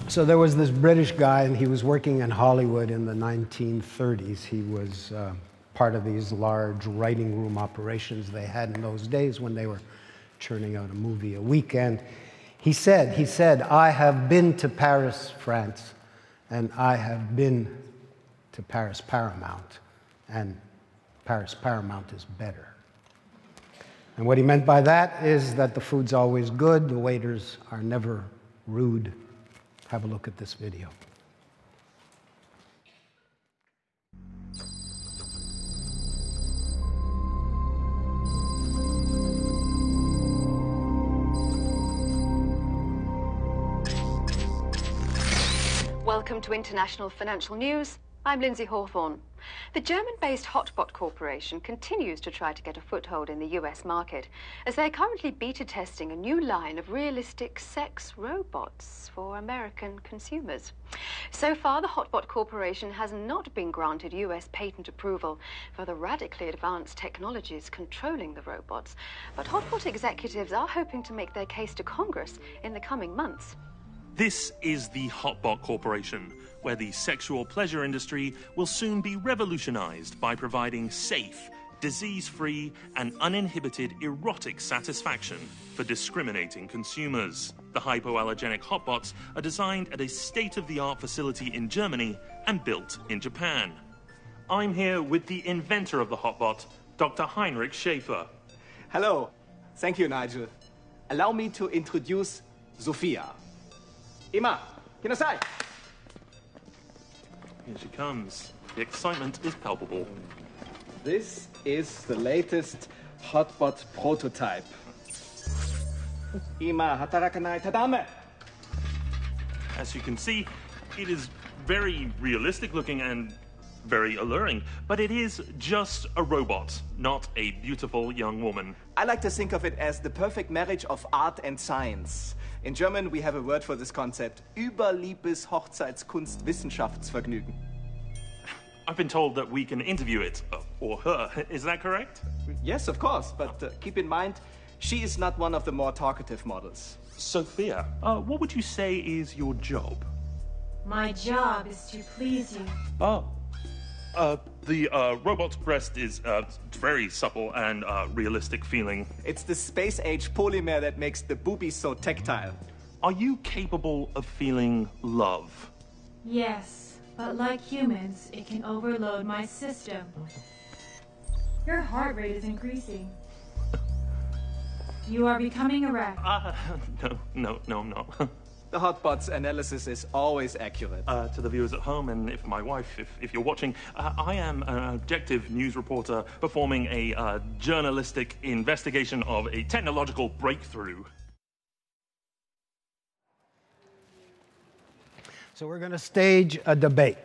So there was this British guy, and he was working in Hollywood in the 1930s. He was part of these large writing room operations they had in those days when they were churning out a movie a week. And he said, I have been to Paris, France, and I have been to Paris Paramount, and Paris Paramount is better. And what he meant by that is that the food's always good, the waiters are never rude. Have a look at this video. Welcome to International Financial News. I'm Lindsay Hawthorne. The German-based Hotbot Corporation continues to try to get a foothold in the US market, as they're currently beta testing a new line of realistic sex robots for American consumers. So far, the Hotbot Corporation has not been granted US patent approval for the radically advanced technologies controlling the robots, but Hotbot executives are hoping to make their case to Congress in the coming months. This is the Hotbot Corporation, where the sexual pleasure industry will soon be revolutionized by providing safe, disease-free, and uninhibited erotic satisfaction for discriminating consumers. The hypoallergenic Hotbots are designed at a state-of-the-art facility in Germany and built in Japan. I'm here with the inventor of the Hotbot, Dr. Heinrich Schäfer. Hello. Thank you, Nigel. Allow me to introduce Sophia. Ima, kinasai. Here she comes. The excitement is palpable. This is the latest Hotbot prototype. Ima hatarakanai tadame. As you can see, it is very realistic looking and very alluring, but it is just a robot, not a beautiful young woman. I like to think of it as the perfect marriage of art and science. In German, we have a word for this concept: Überliebes Hochzeitskunst-Wissenschaftsvergnügen. I've been told that we can interview it, or her. Is that correct? Yes, of course, but keep in mind, she is not one of the more talkative models. Sophia, what would you say is your job? My job is to please you. Oh. The robot's breast is very supple and realistic feeling. It's the space-age polymer that makes the boobies so tactile. Are you capable of feeling love? Yes, but like humans, it can overload my system. Your heart rate is increasing. You are becoming erect. No, I'm not. The Hotbot's analysis is always accurate. To the viewers at home, and if my wife, if you're watching, I am an objective news reporter performing a journalistic investigation of a technological breakthrough. So we're going to stage a debate.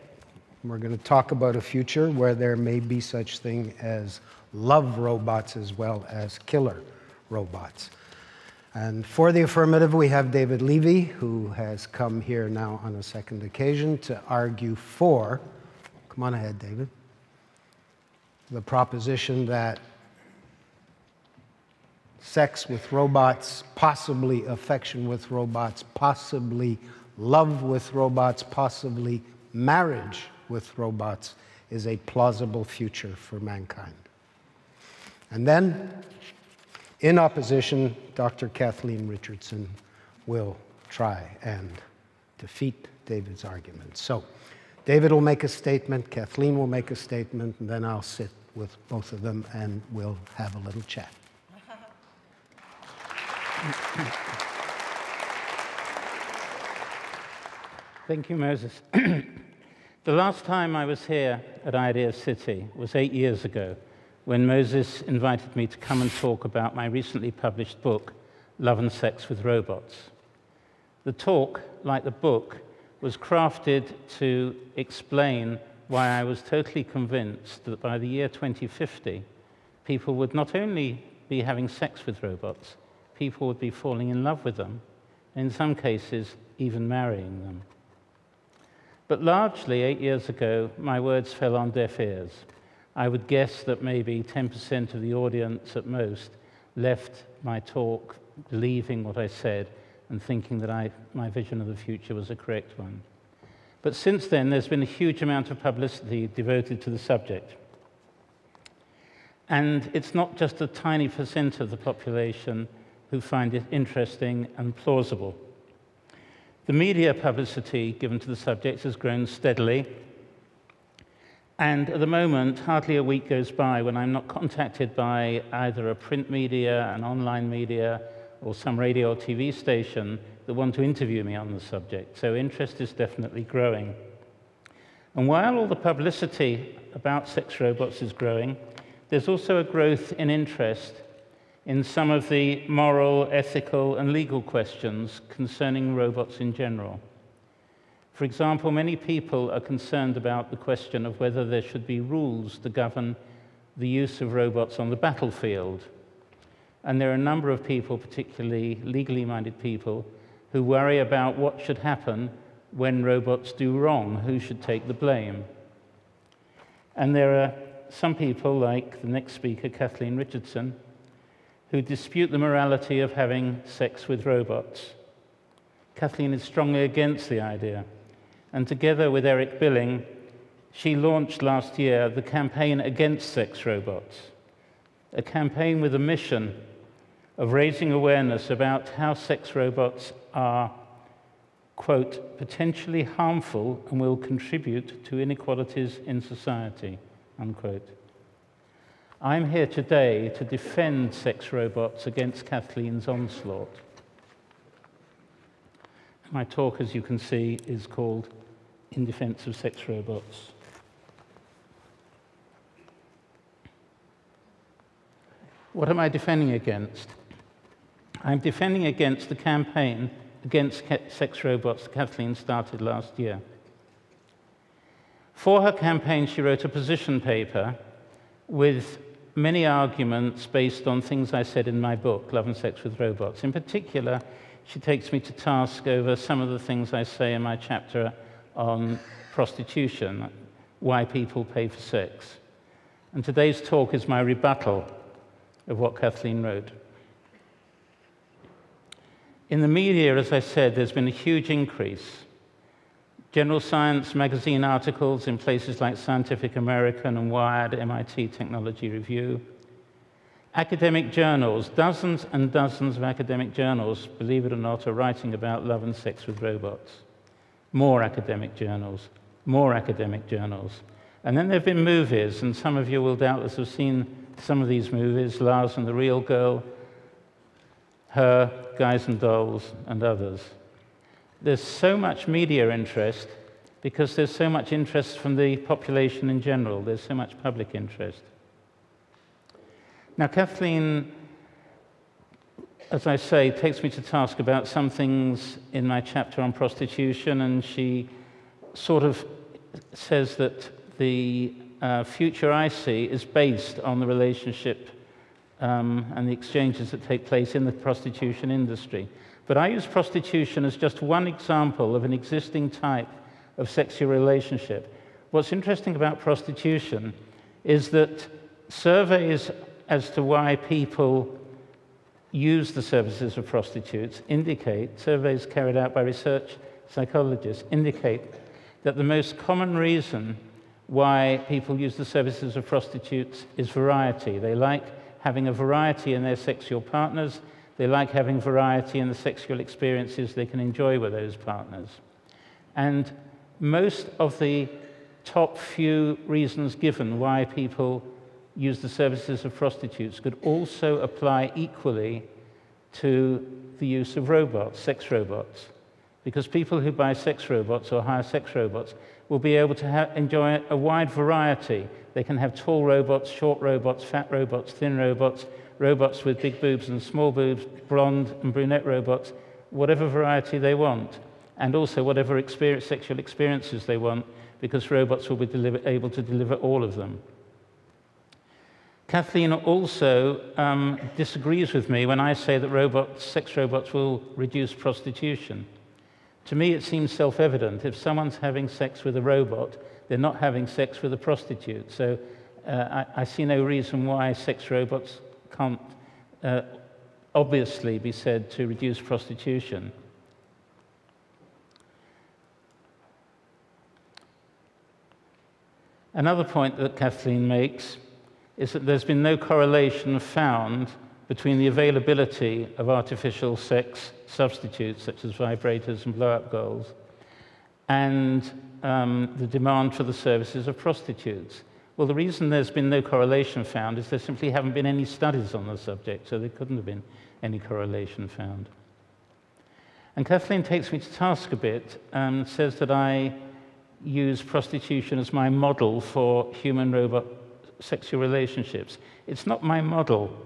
We're going to talk about a future where there may be such thing as love robots as well as killer robots. And for the affirmative, we have David Levy, who has come here now on a second occasion to argue for, come on ahead, David, the proposition that sex with robots, possibly affection with robots, possibly love with robots, possibly marriage with robots is a plausible future for mankind. And then, in opposition, Dr. Kathleen Richardson will try and defeat David's argument. So David will make a statement, Kathleen will make a statement, and then I'll sit with both of them and we'll have a little chat. Thank you, Moses. The last time I was here at IdeaCity was 8 years ago, when Moses invited me to come and talk about my recently published book, Love and Sex with Robots. The talk, like the book, was crafted to explain why I was totally convinced that by the year 2050, people would not only be having sex with robots, people would be falling in love with them, and in some cases, even marrying them. But largely, 8 years ago, my words fell on deaf ears. I would guess that maybe 10% of the audience at most left my talk believing what I said and thinking that my vision of the future was a correct one. But since then, there's been a huge amount of publicity devoted to the subject. And it's not just a tiny % of the population who find it interesting and plausible. The media publicity given to the subject has grown steadily, and at the moment, hardly a week goes by when I'm not contacted by either a print media, an online media, or some radio or TV station that want to interview me on the subject. So interest is definitely growing. And while all the publicity about sex robots is growing, there's also a growth in interest in some of the moral, ethical, and legal questions concerning robots in general. For example, many people are concerned about the question of whether there should be rules to govern the use of robots on the battlefield. And there are a number of people, particularly legally minded people, who worry about what should happen when robots do wrong, who should take the blame. And there are some people, like the next speaker, Kathleen Richardson, who dispute the morality of having sex with robots. Kathleen is strongly against the idea, and together with Eric Billing, she launched last year the campaign against sex robots, a campaign with a mission of raising awareness about how sex robots are, quote, potentially harmful and will contribute to inequalities in society, unquote. I'm here today to defend sex robots against Kathleen's onslaught. My talk, as you can see, is called In Defense of Sex Robots. What am I defending against? I'm defending against the campaign against sex robots Kathleen started last year. For her campaign, she wrote a position paper with many arguments based on things I said in my book, Love and Sex with Robots. In particular, she takes me to task over some of the things I say in my chapter on prostitution, why people pay for sex. And today's talk is my rebuttal of what Kathleen wrote. In the media, as I said, there's been a huge increase. General Science magazine articles in places like Scientific American and Wired, MIT Technology Review. Academic journals, dozens and dozens of academic journals, believe it or not, are writing about love and sex with robots. More academic journals, more academic journals. And then there have been movies, and some of you will doubtless have seen some of these movies, Lars and the Real Girl, Her, Guys and Dolls, and others. There's so much media interest because there's so much interest from the population in general. There's so much public interest. Now, Kathleen, as I say, takes me to task about some things in my chapter on prostitution, and she sort of says that the future I see is based on the relationship and the exchanges that take place in the prostitution industry. But I use prostitution as just one example of an existing type of sexual relationship. What's interesting about prostitution is that surveys as to why people use the services of prostitutes indicate, surveys carried out by research psychologists indicate that the most common reason why people use the services of prostitutes is variety. They like having a variety in their sexual partners. They like having variety in the sexual experiences they can enjoy with those partners. And most of the top few reasons given why people use the services of prostitutes could also apply equally to the use of robots, sex robots. Because people who buy sex robots or hire sex robots will be able to enjoy a wide variety. They can have tall robots, short robots, fat robots, thin robots, robots with big boobs and small boobs, blonde and brunette robots, whatever variety they want, and also whatever sexual experiences they want, because robots will be able to deliver all of them. Kathleen also disagrees with me when I say that sex robots will reduce prostitution. To me, it seems self-evident. If someone's having sex with a robot, they're not having sex with a prostitute. So I see no reason why sex robots can't obviously be said to reduce prostitution. Another point that Kathleen makes is that there's been no correlation found between the availability of artificial sex substitutes, such as vibrators and blow-up dolls, and the demand for the services of prostitutes. Well, the reason there's been no correlation found is there simply haven't been any studies on the subject, so there couldn't have been any correlation found. And Kathleen takes me to task a bit and says that I use prostitution as my model for human-robot sexual relationships. It's not my model.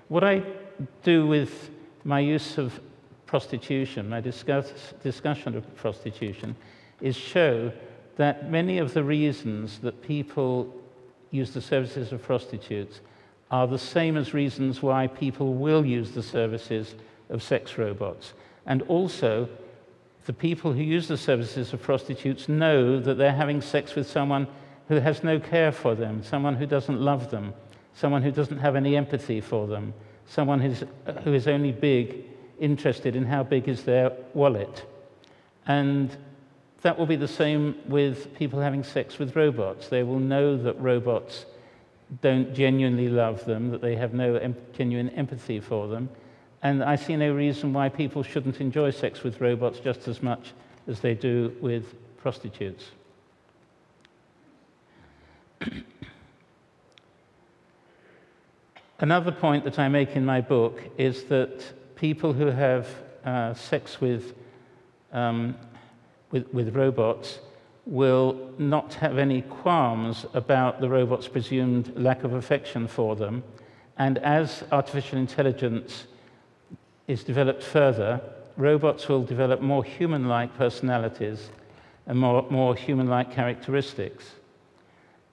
What I do with my use of prostitution, my discussion of prostitution, is show that many of the reasons that people use the services of prostitutes are the same as reasons why people will use the services of sex robots. And also, the people who use the services of prostitutes know that they're having sex with someone who has no care for them, someone who doesn't love them, someone who doesn't have any empathy for them, someone who is only interested in how big is their wallet. And that will be the same with people having sex with robots. They will know that robots don't genuinely love them, that they have no genuine empathy for them. And I see no reason why people shouldn't enjoy sex with robots just as much as they do with prostitutes. Another point that I make in my book is that people who have sex with robots will not have any qualms about the robot's presumed lack of affection for them. And as artificial intelligence is developed further, robots will develop more human-like personalities and more human-like characteristics.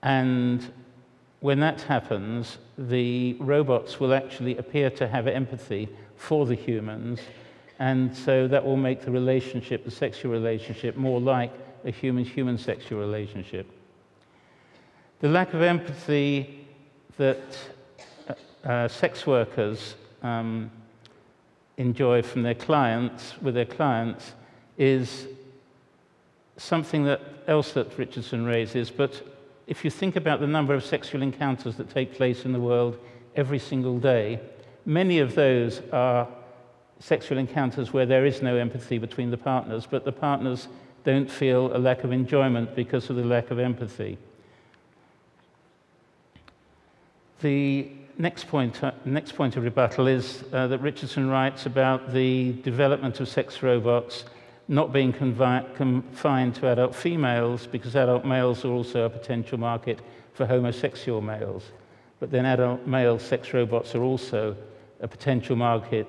And when that happens, the robots will actually appear to have empathy for the humans, and so that will make the relationship, the sexual relationship, more like a human-human sexual relationship. The lack of empathy that sex workers enjoy from their clients, with their clients, is something else that Richardson raises. But if you think about the number of sexual encounters that take place in the world every single day, many of those are sexual encounters where there is no empathy between the partners, but the partners don't feel a lack of enjoyment because of the lack of empathy. The next point of rebuttal is that Richardson writes about the development of sex robots not being confined to adult females, because adult males are also a potential market for homosexual males. But then adult male sex robots are also a potential market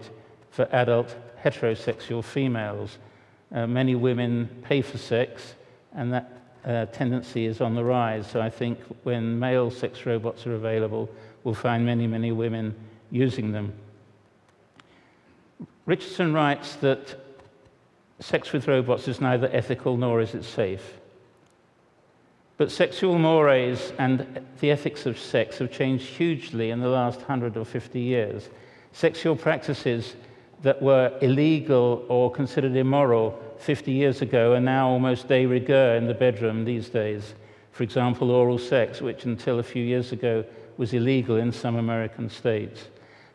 for adult heterosexual females. Many women pay for sex, and that tendency is on the rise. So I think when male sex robots are available, we'll find many, many women using them. Richardson writes that sex with robots is neither ethical nor is it safe. But sexual mores and the ethics of sex have changed hugely in the last 100 or 50 years. Sexual practices that were illegal or considered immoral 50 years ago are now almost de rigueur in the bedroom these days. For example, oral sex, which until a few years ago was illegal in some American states.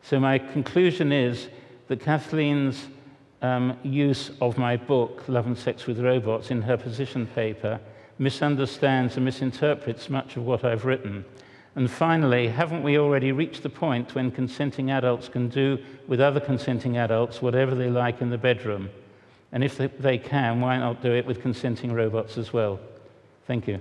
So my conclusion is that Kathleen's use of my book, Love and Sex with Robots, in her position paper misunderstands and misinterprets much of what I've written. And finally, haven't we already reached the point when consenting adults can do with other consenting adults whatever they like in the bedroom? And if they can, why not do it with consenting robots as well? Thank you.